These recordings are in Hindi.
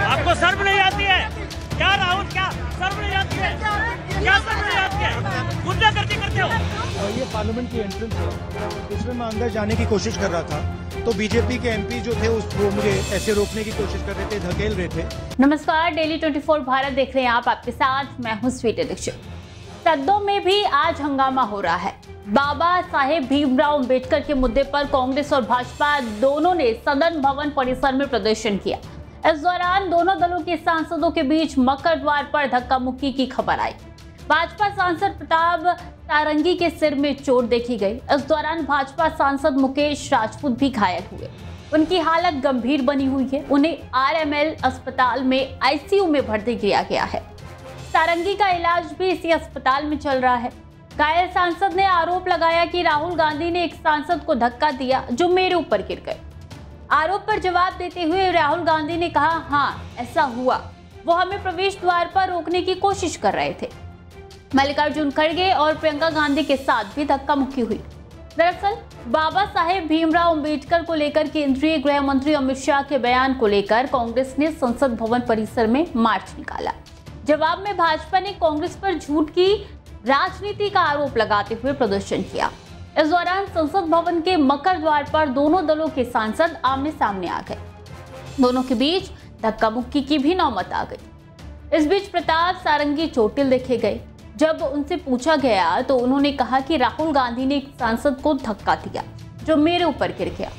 आपको शर्म नहीं आती है क्या राहुल? क्या शर्म नहीं आती है? क्या शर्म नहीं आती है? गुंडागर्दी करते हो। ये पार्लियामेंट की एंट्रेंस है, इसमें मैं अंदर जाने की कोशिश कर रहा था तो बीजेपी के एमपी जो थे वो मुझे ऐसे रोकने की कोशिश कर रहे थे, धकेल रहे थे। नमस्कार, डेली 24 भारत देख रहे हैं आप, आपके साथ मैं हूं स्वीटी दीक्षित। सदनों में भी आज हंगामा हो रहा है। बाबा साहेब भीमराव अंबेडकर के मुद्दे पर कांग्रेस और भाजपा दोनों ने सदन भवन परिसर में प्रदर्शन किया। इस दौरान दोनों दलों के सांसदों के बीच मकर द्वार पर धक्का मुक्की की खबर आई। भाजपा सांसद प्रताप सारंगी के सिर में चोट देखी गई। इस दौरान भाजपा सांसद मुकेश राजपूत भी घायल हुए। उनकी हालत गंभीर बनी हुई है। उन्हें आरएमएल अस्पताल में आईसीयू में भर्ती किया गया है। सारंगी का इलाज भी इसी अस्पताल में चल रहा है। घायल सांसद ने आरोप लगाया कि राहुल गांधी ने एक सांसद को धक्का दिया जो मेरे ऊपर गिर गए। आरोप पर जवाब देते हुए राहुल गांधी ने कहा, हाँ ऐसा हुआ, वो हमें प्रवेश द्वार पर रोकने की कोशिश कर रहे थे। मल्लिकार्जुन खड़गे और प्रियंका गांधी के साथ भी धक्का मुक्की हुई। दरअसल बाबा साहेब भीमराव अंबेडकर को लेकर केंद्रीय गृह मंत्री अमित शाह के बयान को लेकर कांग्रेस ने संसद भवन परिसर में मार्च निकाला। जवाब में भाजपा ने कांग्रेस पर झूठ की राजनीति का आरोप लगाते हुए प्रदर्शन किया। इस दौरान संसद भवन के मकर द्वार पर दोनों दलों के सांसद आमने सामने आ गए। दोनों के बीच धक्का मुक्की की भी नौबत आ गई। इस बीच प्रताप सारंगी चोटिल देखे गए। जब उनसे पूछा गया तो उन्होंने कहा कि राहुल गांधी ने एक सांसद को धक्का दिया जो मेरे ऊपर गिर गया।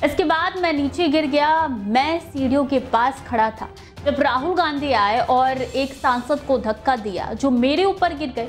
इसके बाद मैं नीचे गिर गया। मैं सीढ़ियों के पास खड़ा था जब राहुल गांधी आए और एक सांसद को धक्का दिया जो मेरे ऊपर गिर गए।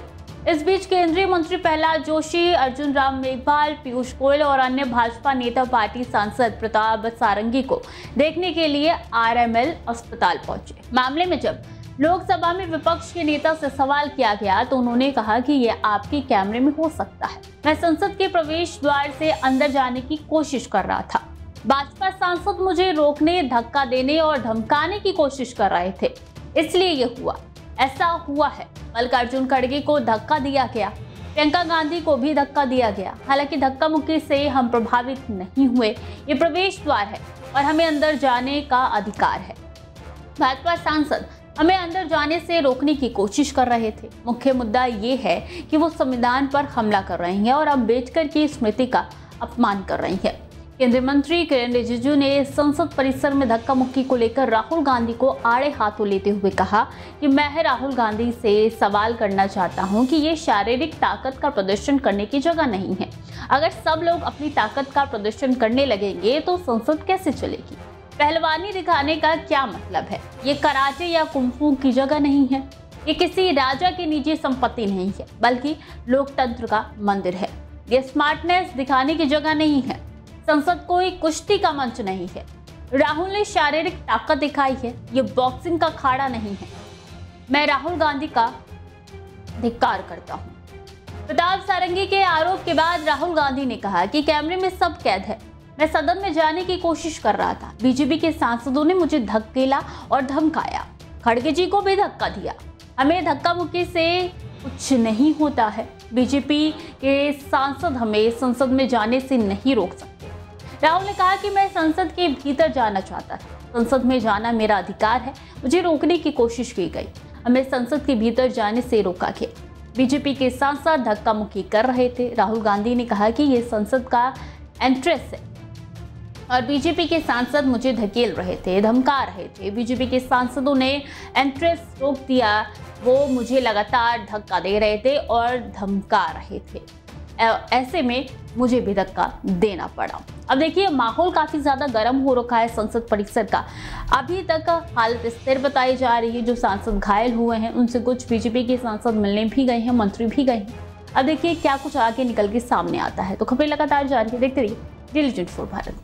इस बीच केंद्रीय मंत्री प्रहलाद जोशी, अर्जुन राम मेघवाल, पीयूष गोयल और अन्य भाजपा नेता पार्टी सांसद प्रताप सारंगी को देखने के लिए आरएमएल अस्पताल पहुंचे। मामले में जब लोकसभा में विपक्ष के नेता से सवाल किया गया तो उन्होंने कहा कि यह आपके कैमरे में हो सकता है। मैं संसद के प्रवेश द्वार से अंदर जाने की कोशिश कर रहा था। भाजपा सांसद मुझे रोकने, धक्का देने और धमकाने की कोशिश कर रहे थे, इसलिए ये हुआ। ऐसा हुआ है। मल्लिकार्जुन खड़गे को धक्का दिया गया, प्रियंका गांधी को भी धक्का दिया गया। हालांकि धक्का मुक्की से हम प्रभावित नहीं हुए। ये प्रवेश द्वार है और हमें अंदर जाने का अधिकार है। भाजपा सांसद हमें अंदर जाने से रोकने की कोशिश कर रहे थे। मुख्य मुद्दा ये है कि वो संविधान पर हमला कर रहे हैं और अम्बेडकर की स्मृति का अपमान कर रही है। केंद्रीय मंत्री किरेन रिजिजू ने संसद परिसर में धक्का मुक्की को लेकर राहुल गांधी को आड़े हाथों लेते हुए कहा कि मैं राहुल गांधी से सवाल करना चाहता हूं कि ये शारीरिक ताकत का प्रदर्शन करने की जगह नहीं है। अगर सब लोग अपनी ताकत का प्रदर्शन करने लगेंगे तो संसद कैसे चलेगी? पहलवानी दिखाने का क्या मतलब है? ये कराटे या कुंफू की जगह नहीं है। ये किसी राजा की निजी संपत्ति नहीं है, बल्कि लोकतंत्र का मंदिर है। ये स्मार्टनेस दिखाने की जगह नहीं है। संसद कोई कुश्ती का मंच नहीं है। राहुल ने शारीरिक ताकत दिखाई है, ये बॉक्सिंग का अखाड़ा नहीं है। मैं राहुल गांधी का धिक्कार करता हूं। प्रताप सारंगी के आरोप के बाद राहुल गांधी ने कहा कि कैमरे में सब कैद है। मैं सदन में जाने की कोशिश कर रहा था। बीजेपी के सांसदों ने मुझे धकेला और धमकाया। खड़गे जी को भी धक्का दिया। हमें धक्का मुक्की से कुछ नहीं होता है। बीजेपी के सांसद हमें संसद में जाने से नहीं रोक सकते। राहुल ने कहा कि मैं संसद के भीतर जाना चाहता था। संसद में जाना मेरा अधिकार है। मुझे रोकने की कोशिश की गई। हमें संसद के भीतर जाने से रोका गया। बीजेपी के सांसद धक्का मुक्की कर रहे थे। राहुल गांधी ने कहा कि यह संसद का एंट्रेंस है और बीजेपी के सांसद मुझे धकेल रहे थे, धमका रहे थे। बीजेपी के सांसदों ने एंट्रेंस रोक दिया। वो मुझे लगातार धक्का दे रहे थे और धमका रहे थे। ऐसे में मुझे भी धक्का देना पड़ा। अब देखिए, माहौल काफी ज्यादा गर्म हो रखा है संसद परिसर का। अभी तक हालत स्थिर बताई जा रही है। जो सांसद घायल हुए हैं उनसे कुछ बीजेपी के सांसद मिलने भी गए हैं, मंत्री भी गए हैं। अब देखिए क्या कुछ आगे निकल के सामने आता है। तो खबरें लगातार जारी है, देखते रहिए डेली 24 भारत।